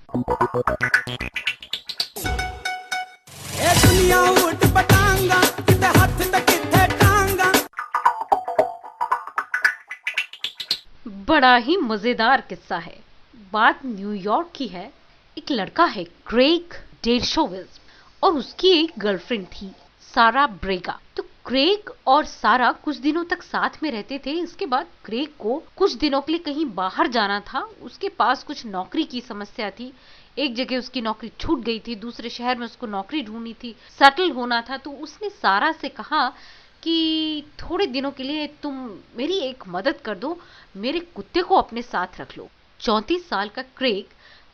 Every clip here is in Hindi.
ए दुनिया उठ पटांगा किते हाथ ते किथे टांगा। बड़ा ही मजेदार किस्सा है। बात न्यूयॉर्क की है। एक लड़का है क्रेग डेरशोविज और उसकी एक गर्लफ्रेंड थी सारा ब्रेगा। तो क्रेग और सारा कुछ दिनों तक साथ में रहते थे। इसके बाद क्रेग को कुछ दिनों के लिए कहीं बाहर जाना था। उसके पास कुछ नौकरी की समस्या थी। एक जगह उसकी नौकरी छूट गई थी, दूसरे शहर में उसको नौकरी ढूंढनी थी, सेटल होना था। तो उसने सारा से कहा कि थोड़े दिनों के लिए तुम मेरी एक मदद कर दो, मेरे कुत्ते को अपने साथ रख लो। 34 साल का क्रेग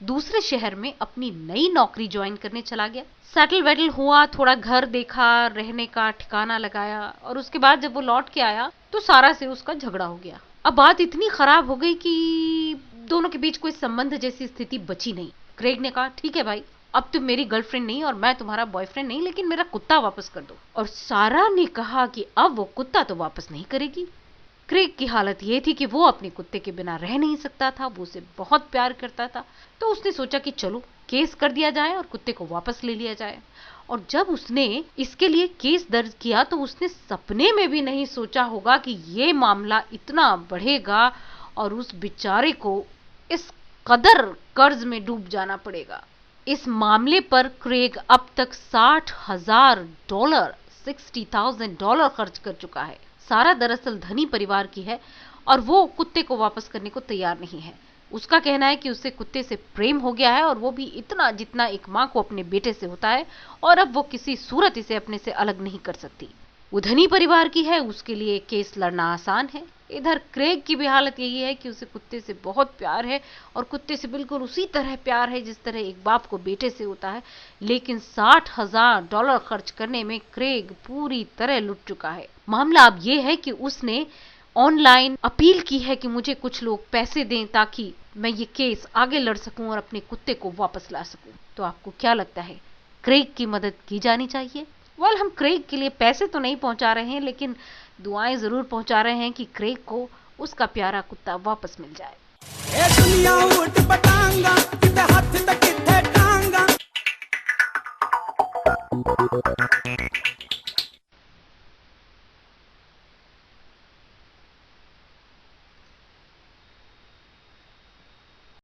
दूसरे शहर में अपनी नई नौकरी ज्वाइन करने चला गया। सेटल वेटल हुआ, थोड़ा घर देखा, रहने का ठिकाना लगाया और उसके बाद जब वो लौट के आया तो सारा से उसका झगड़ा हो गया। अब बात इतनी खराब हो गई कि दोनों के बीच कोई संबंध जैसी स्थिति बची नहीं। क्रेग ने कहा ठीक है भाई, अब तुम मेरी गर्लफ्रेंड नहीं और मैं तुम्हारा बॉयफ्रेंड नहीं, लेकिन मेरा कुत्ता वापस कर दो। और सारा ने कहा कि अब वो कुत्ता तो वापस नहीं करेगी। क्रेग की हालत ये थी कि वो अपने कुत्ते के बिना रह नहीं सकता था, वो उसे बहुत प्यार करता था। तो उसने सोचा कि चलो केस कर दिया जाए और कुत्ते को वापस ले लिया जाए। और जब उसने इसके लिए केस दर्ज किया तो उसने सपने में भी नहीं सोचा होगा कि ये मामला इतना बढ़ेगा और उस बेचारे को इस कदर कर्ज में डूब जाना पड़ेगा। इस मामले पर क्रेग अब तक $60,000 $60,000 खर्च कर चुका है। सारा दरअसल धनी परिवार की है और वो कुत्ते को वापस करने को तैयार नहीं है। उसका कहना है कि उसे कुत्ते से प्रेम हो गया है और वो भी इतना जितना एक माँ को अपने बेटे से होता है, और अब वो किसी सूरत इसे अपने से अलग नहीं कर सकती। वो धनी परिवार की है, उसके लिए केस लड़ना आसान है। इधर क्रेग की भी हालत यही है कि उसे कुत्ते से बहुत प्यार है और कुत्ते से बिल्कुल उसी तरह प्यार है जिस तरह एक बाप को बेटे से होता है। लेकिन $60,000 खर्च करने में क्रेग पूरी तरह लुट चुका है। मामला अब यह है कि उसने ऑनलाइन अपील की है कि मुझे कुछ लोग पैसे दें ताकि मैं ये केस आगे लड़ सकूं और अपने कुत्ते को वापस ला सकूं। तो आपको क्या लगता है, क्रेग की मदद की जानी चाहिए? वेल, हम क्रेग के लिए पैसे तो नहीं पहुंचा रहे हैं, लेकिन दुआएं जरूर पहुंचा रहे हैं कि क्रेग को उसका प्यारा कुत्ता वापस मिल जाए। ए दुनिया उठ पटांगा किते हाथ ते किथे टांगा।